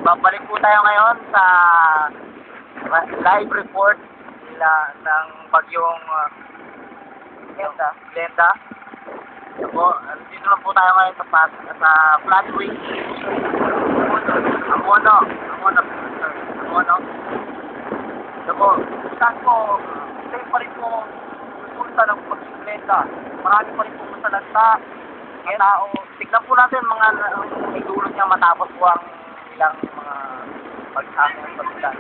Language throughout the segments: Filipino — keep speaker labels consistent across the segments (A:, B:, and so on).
A: Babalik po tayo ngayon sa live report nila ng bagyong Glenda. So po, dito lang po tayo ngayon sa Flatwing. Amono. So po, saan po, safe pa rin po punta ng bagyong Glenda. Marami pa rin po masalanta. Mga tao, tignan po natin mga idulog niya matapos po ang ilang mga pagsakong pagkitan.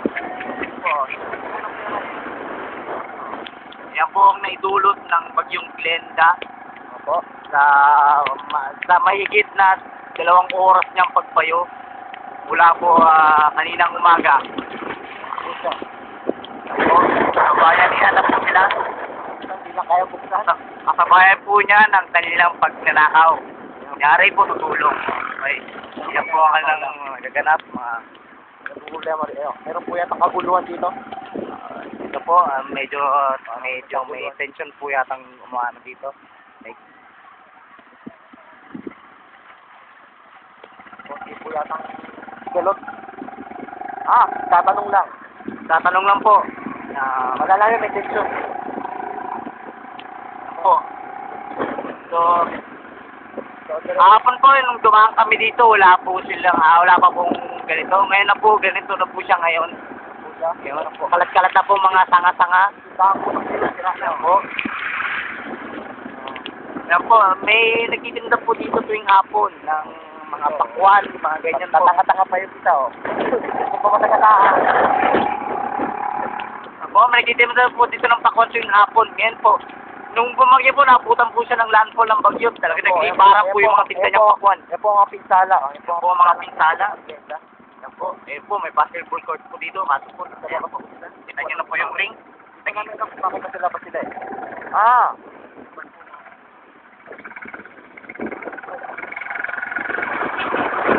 A: Yan po ang naidulot ng bagyong Glenda. Opo. Sa mahigit na 2 oras niyang pagbayo mula po kaninang umaga. Opo. Kabayan niya na po sila. Hindi na kaya buksan. Kasabayan po niya ng kanilang pagnanakaw. Nangyari po tutulong. Okay. Yan po ang kanilang gaganap. Problema rin. Meron po yata kabuluhan dito. Ito po, medyo may tension po yata umano dito. Like, hindi po yata galot. Tatanong lang. Tatanong lang po. Malalayo may tension. Po. So, kahapon po, nung dumaan kami dito, wala pa pong ganito. Ngayon na po, ganito na po siya ngayon. Ngayon po, kalat-kalat na po mga sanga-sanga. Yan po. Yan po, may nagtitinda po dito tuwing hapon ng mga pakwan, mga ganyan po. Tatanga-tanga pa yung isa, Ito po matagataan. Yan po, may nagtitinda po dito ng pakwan tuwing hapon. Ngayon po, nung bumagyo po, nabutan po siya ng landfall ng bagyo. Talaga nag-ibarang po yung mga tinda niyang pakwan. Yan po ang mga pinsala. Yan po ang mga pinsala. Yan po. Yan po, may basketball court po dito. Kaso po, ayan po. Kita niyo na po yung ring. Bakit pa sila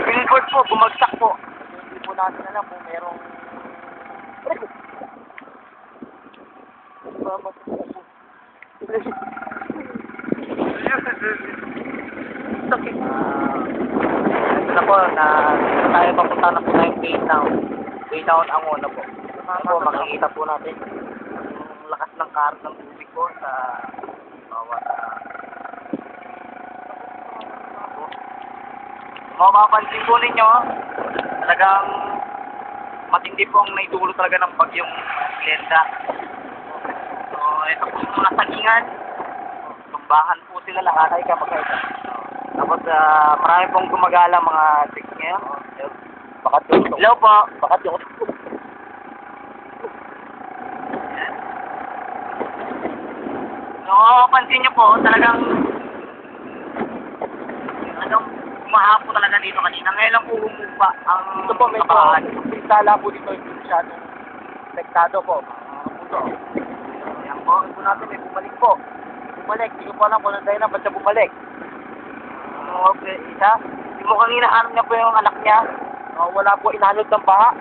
A: billboard po, bumagsak po. Hindi po natin alam kung merong ito na po, tayo papunta na po tayong Baytown ang una po. Ito po, makikita po natin yung lakas ng karat ng tubig po sa bawat mapapansin po ninyo, talagang matindi po ang naidulot talaga ng bagyong Glenda. So, ito po yung mga sagingan. Tumbahan po sila lahat. Tapos, marami pong gumagala mga chicks ngayon. Hello po. Bakat yung so, mapapansin nyo po, talagang umahapo talaga dito kanina. Ngayon lang po humupa ang ito po, may pinsala po dito yung masyadong pektado po. Yan po. Ito natin may bumalik po. Bumalik. Hindi ko po alam kung ano dahil na ba't siya bumalik. Okay. Isa. Mukhang hinahanap niya po yung anak niya. Wala po inanod ng baha.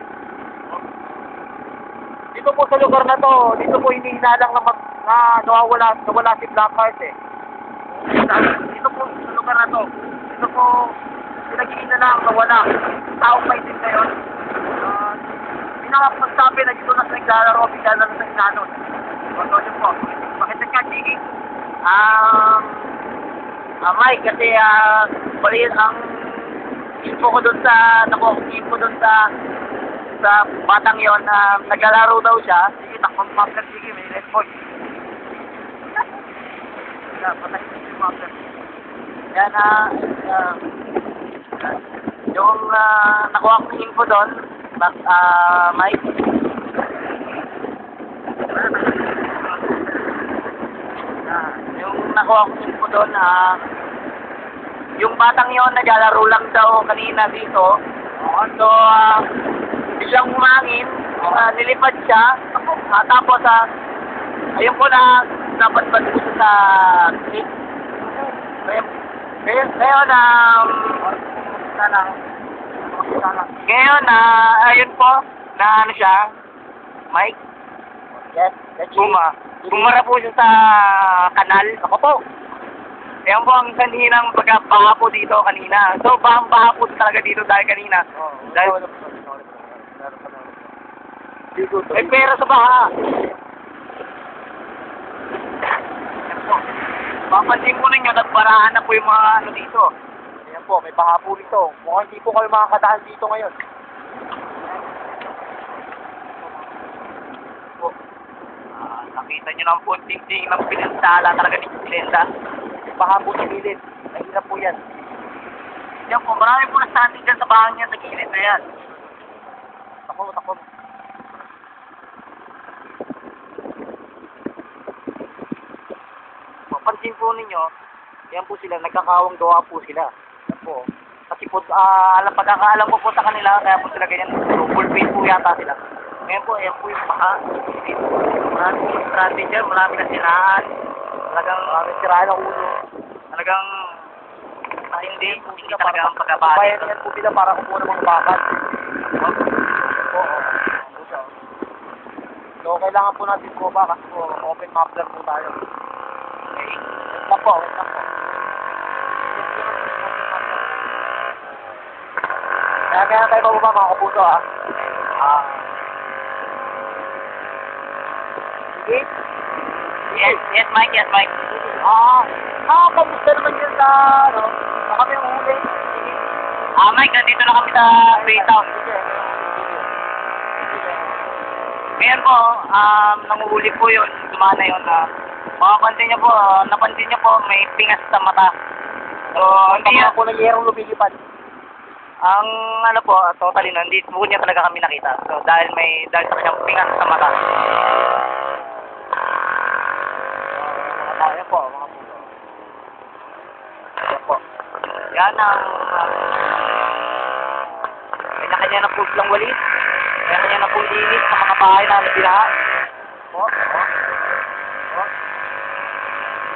A: Dito po sa lugar na to, dito po hinihinalang na nawala si Blackheart Dito po sa lugar na to. Ito po, pinag-iina lang na wala. Taong may din ngayon. Pinakapagsabi na dito na sa naglalaro, bigla na sa inanod. So, yun po. Pakita ka, Chigi. Mike, kasi bali ang info ko doon sa batang yon na naglalaro daw siya. Sige, takpang master, sige, may red point. Patay yung master. Yan yung nakuha kong info doon, Mike. Yung nakuha kong info doon, yung batang yon naglalaro lang daw kanina dito. So, biglang umangin, nilipad siya. Tapos, ayun po na napadpad po sa creek. Ngayon, ayun po, na ano siya, Mike? Yes, Bumara po siya sa kanal. Ako po. Yan po ang sanhi ng pagkabaha po dito kanina. So, baha po talaga dito dahil kanina. Dahil, may pera sa baha. Yan po. Papansin po ninyo, nagbarahan na po yung mga ano dito.
B: Ayan po, may baha po rito. Mukhang hindi po kayo makakadaan dito ngayon.
A: Nakita nyo ng punting-ting ng pinansala talaga ni Glenda.
B: May baha po sa gilid. Mahirap po yan.
A: Yan po, marami po na-standing dyan sa bahay niya sa gilid na yan.
B: Takot.
A: Mapansin po ninyo, yan po sila, nagkakawang gawa po sila. Yan po. Kasi po, pagkakaalam ko po sa kanila, kaya po sila ganyan, full face po yata sila. Ngayon po, yan po yung baha. Maraming strategy dyan, maraming nasiraan. Talagang,
B: Maraming siraan ang ulo.
A: talagang, hindi talaga ang pagkabahan.
B: Bayan yan po sila para kumuha ng mga bakat. Oo. So, kailangan po natin po ba kasi po open map lang po tayo.
A: Okay.
B: Wait lang po. Kaya tayo pa mga kapuso ha. Sige.
A: Yes, Mike.
B: Kamusta naman yun sa, sa kami ang huli?
A: Mike, nandito na kami sa Freetown. Ngayon po, nanguhuli po yun, dumana yun. Makapansin niyo po, napansin niyo po, may pingas sa mata. So, hindi
B: Hindi po nagyerong lumilipad.
A: ang ano po, totally no, hindi po niya talaga kami nakita. So, dahil sa kanyang pingas sa mata.
B: Mga po, mga puso.
A: Yan po. Yan ang kanya-kanya na po silang walis. Kanya-kanya na po linis sa mga bahay namin binaha.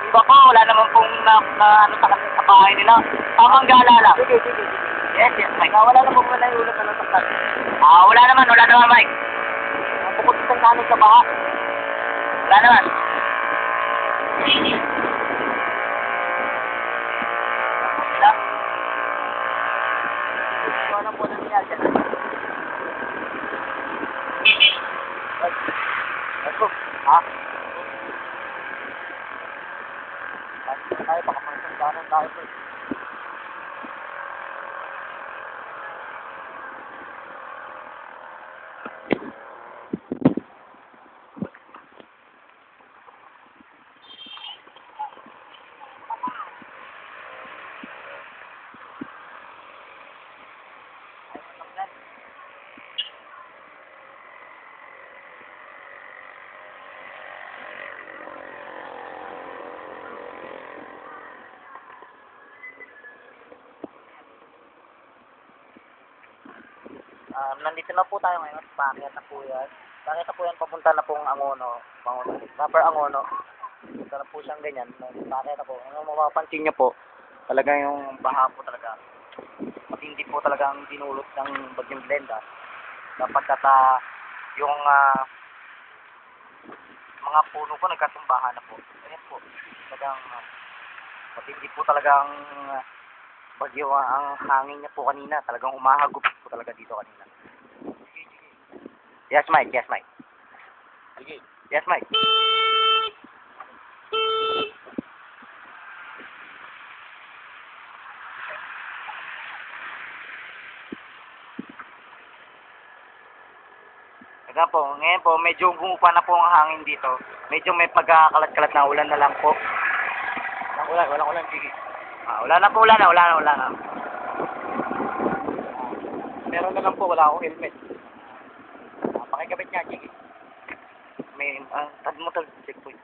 A: Iba po, wala naman pong ano sa bahay nila. Tamang gala lang.
B: Sige.
A: Yes, Mike.
B: Wala na pong manahulog na nasaktan.
A: Wala naman, Mike.
B: Bukod sa kanin sa baha.
A: Wala naman.
B: Ano po na niya dyan? Let's go. Tayo, baka masandanan tayo po.
A: Nandito na po tayo ngayon. Paakyat na po yan. Paakyat na po yan, papunta na pong Angono. Proper Angono. Punta na po siyang ganyan. Paakyat na po. Ang mapapansin niyo po, talaga yung baha po talaga. Matindi po talaga ang dinulot ng Bagyong Glenda. Kapag yung mga puno po nagkatumbahan na po. Ayan po. Talagang matindi po talagang bagyo ang hangin niya po kanina. Talagang umahagop po talaga dito kanina. Yes, Mike.
B: Sige.
A: Yes, Mike. Kaya po, ngayon po, medyo bumupa na po ang hangin dito. Medyo may pagkakalat-kalat na ulan na lang po.
B: Walang ulan. Sige.
A: Wala na.
B: Meron na lang po, wala akong helmet. Pakikabit niya, sige.
A: May, checkpoint.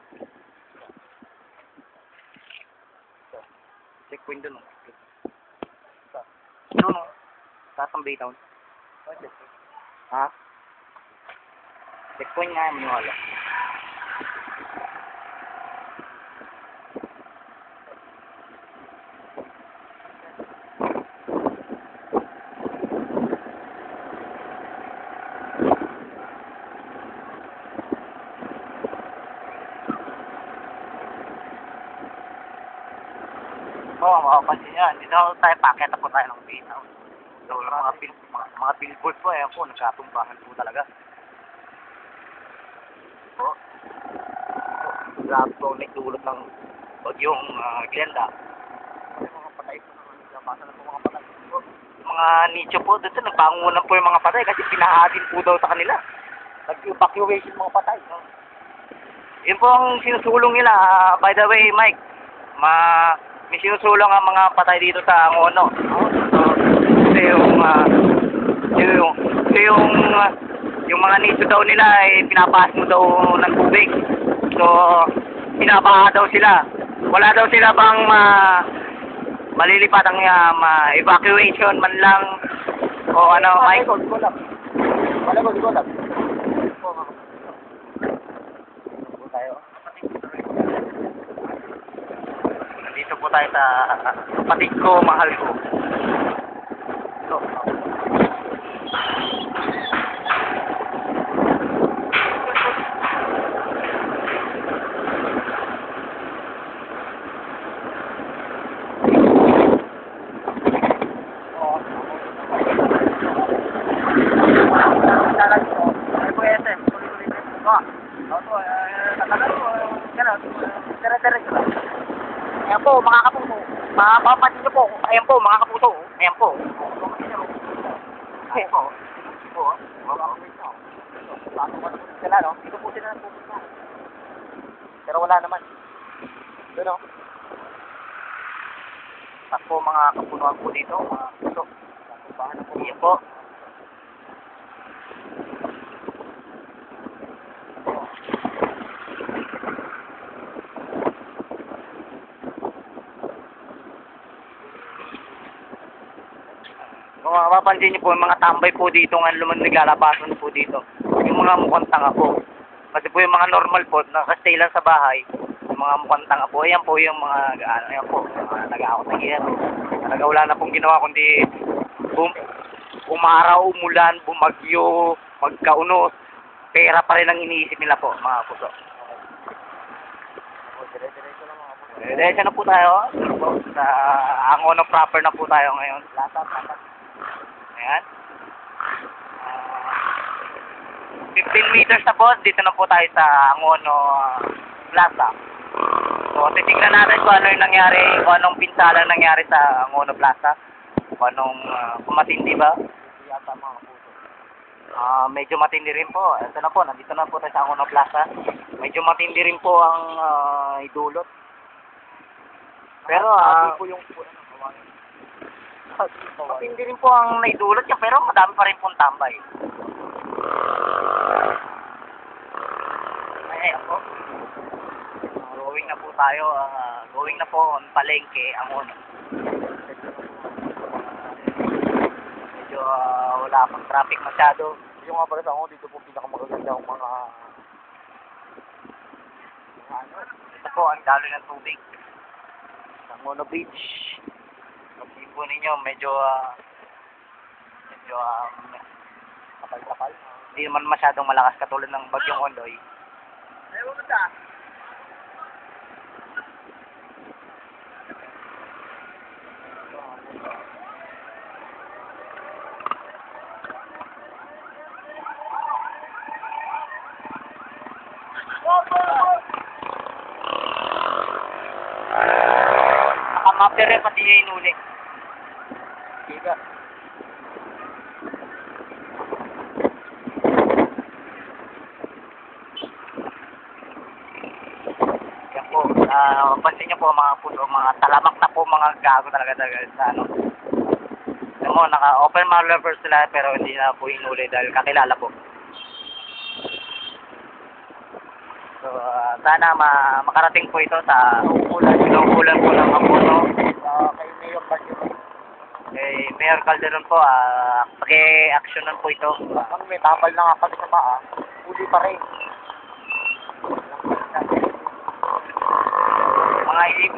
A: Checkpoint dun, Doon, taas ang Baytown. Ha? Checkpoint nga, maniwala.
B: Yan, dito tayo, pakita po tayo ng bitaw. So, mga billboard po, ayan po, nagkatumbahan po talaga. Po. Grabe po, nagdulot ng bagyong Glenda. Mga patay po naman, nagkabasa na po mga patay. Po. Mga nicho po, dito nagbangunan po yung mga patay kasi pinahatin po daw sa kanila. Nag-evacuation mga patay. No? Yun po ang sinusulong nila. By the way, Mike, may sinusulong ang mga patay dito sa Angono. Yung mga nicho daw nila ay pinapaas mo daw ng tubig. So, pinabaha daw sila. Wala daw sila bang malilipat ang evacuation man lang o ano, Mike?
A: Malagod ko lang.
B: Nandito po tayo sa kapatid ko, mahal ko. So, ayan po, mga kapuso. Mapapansin niyo po. Ayan po, mga kapuso. Ayan po. Ayan po. Sila, no? Dito po sila nagpupunta. Pero wala naman. Doon, no? Takpo mga kapunuan po dito, mga kapuso. Ayan po. Kung mapapansin niyo po, yung mga tambay po dito nga naglalabasan po dito. Yung mga mukhang tanga po. Kasi po yung mga normal po, nakastay lang sa bahay. Yung mga mukhang tanga po, ayan po yung mga, ayan po, nag-aakot na ganyan. Talaga wala na pong ginawa kundi umaraw, umulan, bumagyo, magkaunos. Pera pa rin ang iniisip nila po, mga puso. Diretso na po tayo. Sa Angono proper na po tayo ngayon. Lahat. Ayan. 15 meters na po, dito na po tayo sa Angono Plaza. So, titignan natin kung ano yung nangyari, kung anong pinsala nangyari sa Angono Plaza. Kung anong, kung matindi ba? Yata mga puso. Medyo matindi rin po. Ito na po, nandito na po tayo sa Angono Plaza. Medyo matindi rin po ang idulot. Pero,
A: po yung
B: matindi rin po ang naidulot niya, pero madami pa rin pong tambay. Ayan po. Going na po tayo. Going na po on Palengke, Angono. Medyo wala pang traffic masyado.
A: Yung nga pala sa ako, dito po pinakamagaganda ang mga ano.
B: Ito po ang daloy ng tubig.
A: Angono Beach.
B: Pagsin po ninyo, medyo
A: Kapal-kapal.
B: hindi naman masyadong malakas katulad ng bagyong Ondoy.
A: Ayaw mo ta?
B: Nakamapter rin pati yung inuli.
A: Giga.
B: Yan po, pansin niyo po mga puso, mga talamak na po mga gago talaga sa ano. Alam mo, naka-open mouth lovers sila pero hindi na po inuli dahil kakilala po. So, sana makarating po ito sa uulan po ng Angono.
A: Kay Mayor Calderon.
B: Mayor Calderon po, paki-actionan po ito.
A: Ang may tabal na nga kami sa paa, huli pa rin.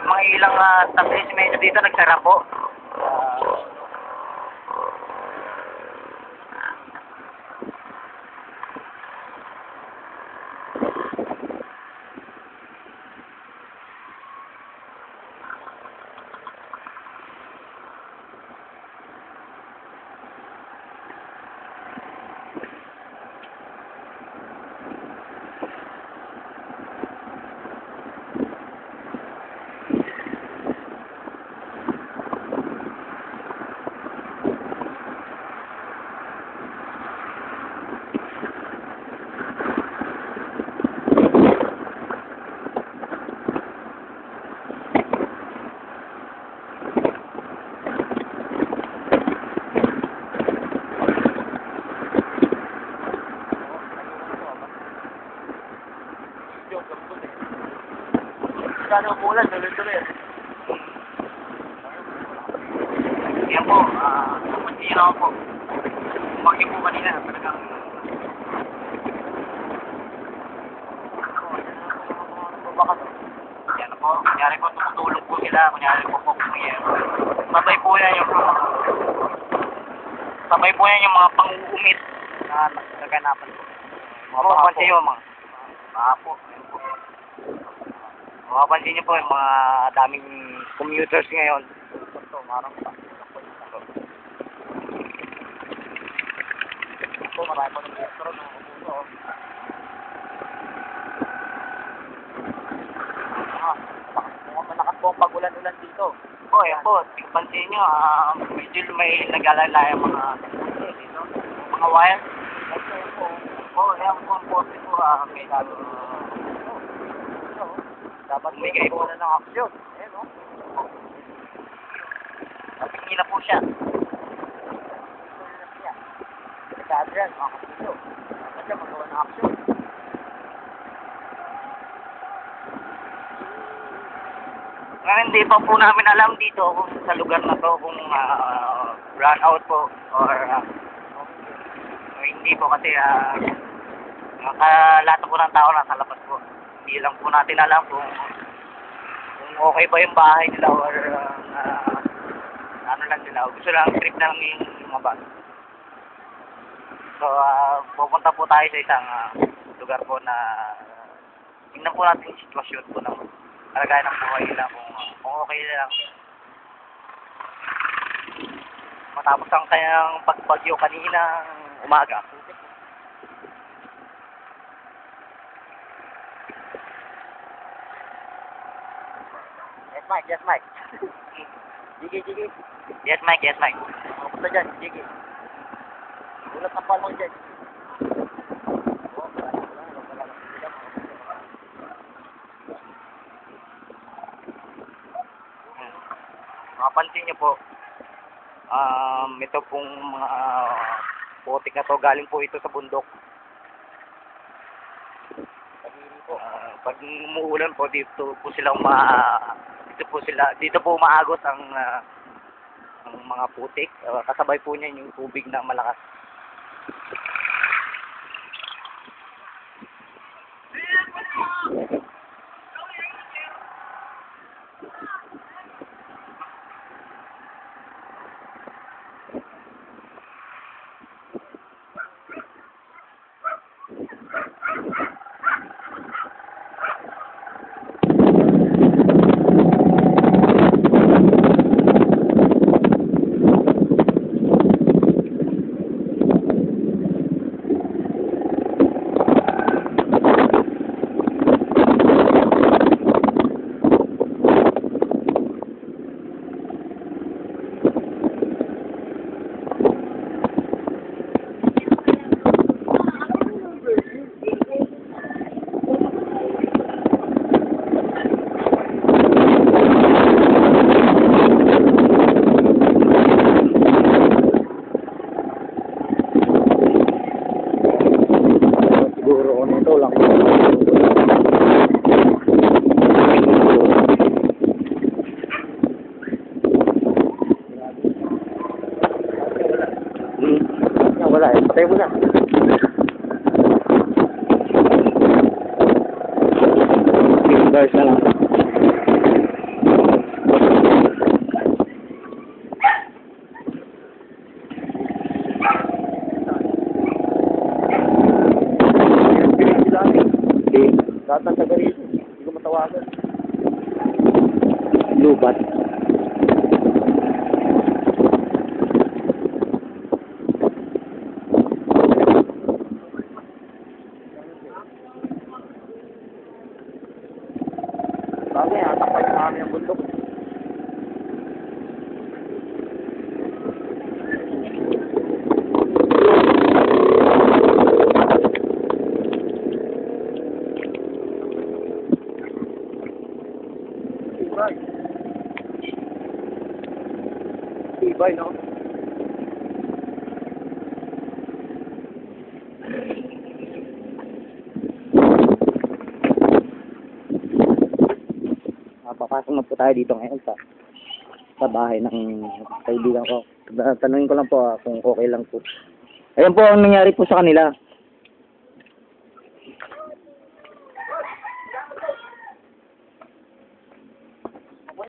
B: Mga ilang establishment dito nagsara po.
A: sana umulan, tuloy-tuloy.
B: Yan po, hindi lang po. Umagin po kanina, talagang... Yan po, kunyari po tumutulog po sila, kunyari po sabay po yan yung mga pang-uumit na naganapan po. Mapapansin nyo mga po. Mapapansin nyo po yung mga daming commuters ngayon.
A: Ito, marang pa. Ito, marami pa ng metro na umuso. Malakas po ang pag-ulan-ulan dito.
B: Po, yan po, pansin nyo, medyo may nag-alala yung mga dito, mga wire. Yan po ang poste po, may
A: Dapat
B: bigay po
A: na ng aksyon. Ayan, no?
B: napingin na po siya.
A: Sa Adrian, mga kapito. Kasi magawa ng aksyon.
B: Ngayon, hindi pa po namin alam dito kung sa lugar na to kung run out po or hindi po kasi lahat po ng tao nasa labas po. Hindi lang po natin alam kung okay ba yung bahay nila or ano lang sila. Gusto lang trip na lang yung mga bus. So, pupunta po tayo sa isang lugar po na tingnan po natin yung sitwasyon po ng kalagayan ng buhay nila kung okay lang. Matapos ang kanyang pagbagyo kaninang umaga.
A: Yes, Mike. Jiggy.
B: Yes, Mike.
A: Kamusta dyan, Jiggy? Ulat ng palmang dyan.
B: Mapansin niyo po, ito pong mga putik na to, galing po ito sa bundok. Pag umuulan po, dito po umaagos ang mga putik. Kasabay po niyan yung tubig na malakas.
A: Wala eh. Patay mo na. Guys na lang. Lahat ng taga rito. Hindi ko matawagan. Lubat. Bagay, takpan yung namin ang bundok. Tibay, no?
B: Papasok na po tayo dito ngayon sa bahay ng kaibigan ko. Tanungin ko lang po kung okay lang po. Ayan po ang nangyari po sa kanila.